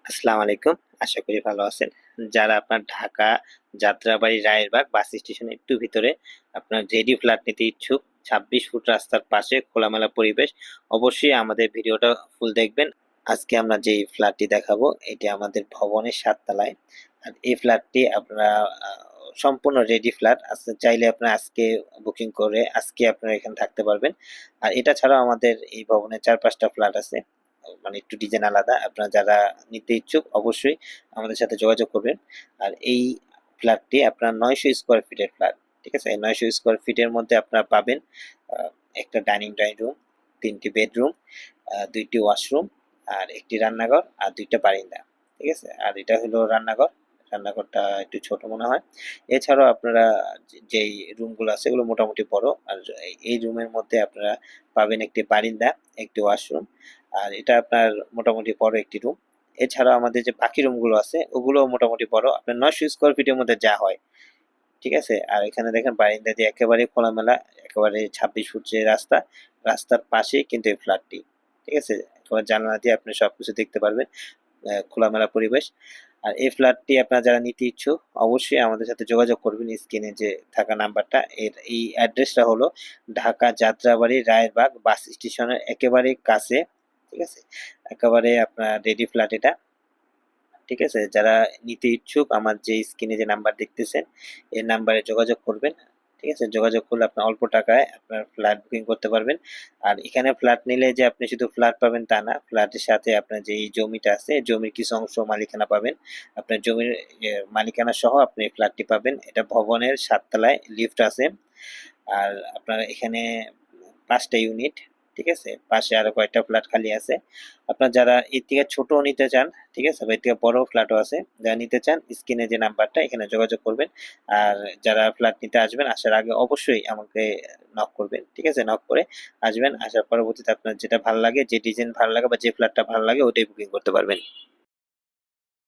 আসসালামু আলাইকুম। আশা করি ভালো আছেন। যারা আপনার ঢাকা যাত্রাবাড়ি রায়েরবাগ বাস স্টেশনের একটু ভিতরে আপনার জেডি ফ্ল্যাট নিতে ইচ্ছুক, ২৬ ফুট রাস্তার পাশে খোলামেলা পরিবেশ, অবশ্যই আমাদের ভিডিওটা ফুল দেখবেন। আজকে আমরা যেই ফ্ল্যাটটি দেখাবো এটি আমাদের ভবনের ৭ তলায়। আর এই ফ্ল্যাটটি আপনারা সম্পূর্ণ রেডি ফ্ল্যাট। চাইলে আপনারা আজকে বুকিং করে আজকে আপনারা এখানে থাকতে পারবেন। আর এটা ছাড়াও আমাদের এই ভবনে ৪-৫ টা ফ্ল্যাট আছে। মানে একটু ডিজাইন আলাদা। আপনারা যারা নিতে ইচ্ছুক অবশ্যই আমাদের সাথে যোগাযোগ করবেন। আর এই ফ্ল্যাটটি আপনার ৯০০ স্কয়ার ফিটের ফ্ল্যাট। ঠিক আছে? এই ৯০০ স্কয়ার ফিটের মধ্যে আপনারা পাবেন আ একটা ডাইনিং রুম, ৩ টি বেডরুম, ২ টি ওয়াশরুম, আর ১ টি রান্নাঘর আর ২ টা বারিন্দা। ঠিক আছে? আর এটা হলো রান্নাঘর। রান্নাঘরটা একটু ছোট মনে হয়। এছাড়াও আপনারা যেই রুমগুলো আছে এগুলো মোটামুটি বড়। আর এই রুমের মধ্যে আপনারা পাবেন একটি বারিন্দা, একটি ওয়াশরুম। আর এটা আপনার মোটামুটি বড় একটি রুম। এছাড়াও আমাদের যে বাকি রুমগুলো আছে ওগুলোও মোটামুটি বড়। আপনার ৯০০ স্কয়ার ফিটের মধ্যে যা হয়। ঠিক আছে? আর এখানে দেখেন বারিন্দা দিয়ে একেবারে খোলামেলা, একেবারে ২৬ ফুট যে রাস্তা, রাস্তার পাশেই কিন্তু এই ফ্ল্যাটটি। ঠিক আছে? একেবারে জানালা দিয়ে আপনি সবকিছু দেখতে পারবেন। খোলামেলা পরিবেশ। আর এই ফ্ল্যাটটি আপনারা যারা নিতে ইচ্ছুক অবশ্যই আমাদের সাথে যোগাযোগ করবেন স্ক্রিনে যে থাকা নাম্বারটা। এই অ্যাড্রেসটা হলো ঢাকা যাত্রাবাড়ি রায়েরবাগ বাস স্টেশনের একেবারেই কাছে। ঠিক আছে? একেবারে আপনার রেডি ফ্ল্যাট এটা। ঠিক আছে? যারা নিতে ইচ্ছুক আমার যে স্ক্রিনে যে নাম্বার দেখতেছেন এই নাম্বারে যোগাযোগ করবেন। ঠিক আছে? যোগাযোগ করলে আপনার অল্প টাকায় আপনার ফ্ল্যাট বুকিং করতে পারবেন। আর এখানে ফ্ল্যাট নিলে যে আপনি শুধু ফ্ল্যাট পাবেন তা না। ফ্ল্যাটের সাথে আপনার যেই জমিটা আছে জমির কিছু অংশ মালিকানা পাবেন। আপনার জমির মালিকানা সহ আপনি এই ফ্ল্যাটটি পাবেন। এটা ভবনের ৭ তলায় লিফট আছে। আর আপনার এখানে ৫ টা ইউনিট। ঠিক আছে? পাশে আরো কয়েকটা ফ্ল্যাট খালি আছে। আপনার যারা এর থেকে ছোটও নিতে চান, ঠিক আছে? বা এর থেকে বড় ফ্ল্যাটও আছে। যারা নিতে চান স্ক্রিনে যে নাম্বারটা এখানে যোগাযোগ করবেন। আর যারা ফ্ল্যাট নিতে আসবেন আসার আগে অবশ্যই আমাকে নক করবেন। ঠিক আছে? নক করে আসবেন। আসার পরবর্তীতে আপনার যেটা ভাল লাগে, যে ডিজাইন ভালো লাগে বা যে ফ্ল্যাটটা ভালো লাগে ওটাই বুকিং করতে পারবেন।